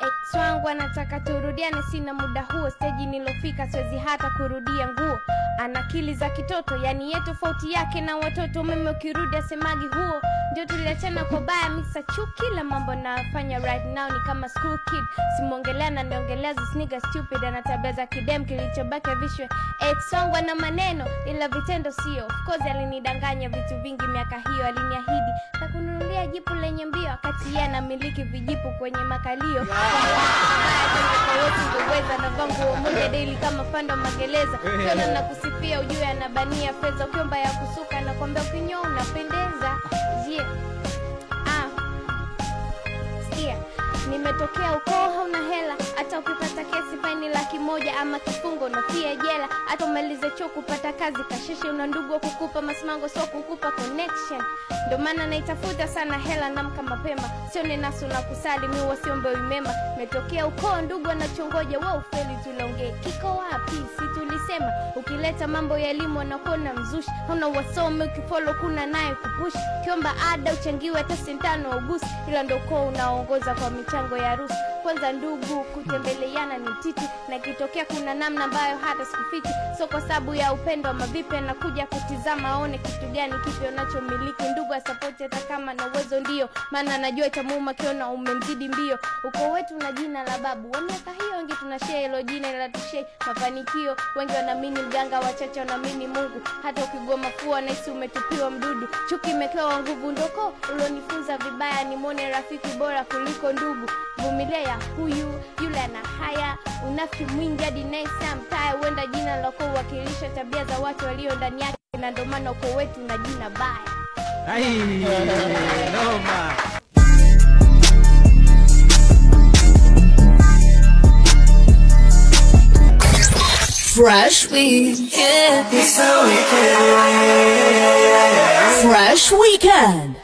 Ex wangu anataka turudiane, sina muda huo, stage nilofika siwezi hata kurudia nguo. Ana akili za kitoto, yani ye tofauti yake na watoto. Mimi ukirudi asemagi huo ndio tuliachana kwa baya, mixa chuki. La mambo nafanya right now ni kama school kid, simuongelea na niongelea this nigga stupid. Ana tabia za kidem, kilichobaki vishwe. Ex wangu ana maneno ila vitendo sio. Of course alinidanganya vitu vingi miaka hiyo, aliniahidi takununulia jipu lenye mbio, wakati yeye anamiliki vijipu kwenye makalio. Uweza na vangu moja daily kama fando magereza. Kiona na kusifia ujue anabania fedha, ukiomba ya kusuka na kwambia ukinyoa unapendeza. Yeah. Sikia, nimetokea ukoo hauna hela, hata ukipata kesi faini $100,000 ama kifungo na pia jela. Hata umalize chuo kupata kazi kasheshe, una ndugu wa kukupa masimango sio kukupa connection. Ndio maana naitafuta sana hela, namka mapema, sio nenasu na kusali mimi wasiombe wimema. Nimetokea ukoo ndugu anachongoja wewe ufeli tulongee. Kiko wapi? Si tulisema ukileta mambo ya elimu anakuona mzushi. Hauna wasome ukifollow kuna naye kupush. Kiomba ada uchangiwe hata sentano Agosti, ila ndio ukoo unaongoza kwa michango ya harusi. Kwanza ndugu kutembeleana ni titi, na kitokea kuna namna ambayo hata sikufichi. So kwa sababu ya upendo mavipi anakuja kutizama aone kitu gani kipi unachomiliki. Ndugu support hata kama na uwezo ndio, maana anajua itamuuma kiona umemzidi mbio. Uko wetu na jina la babu wa miaka hiyo, wengi tunashare hilo jina la tushare mafanikio. Wengi wanaamini mganga, wachache wanaamini Mungu. Hata ukigoma fua na hisi umetupiwa mdudu. Chuki imekewa nguvu ndoko ulonifunza vibaya, nimone rafiki bora kuliko ndugu. Vumilia huyu yule ana haya, unafiki mwingi hadi nice mtaya. Uenda jina lako wakilisha tabia za watu walio ndani yake, na ndio maana uko wetu na jina baya. Ay, noma. Fresh Weekend. Fresh Weekend.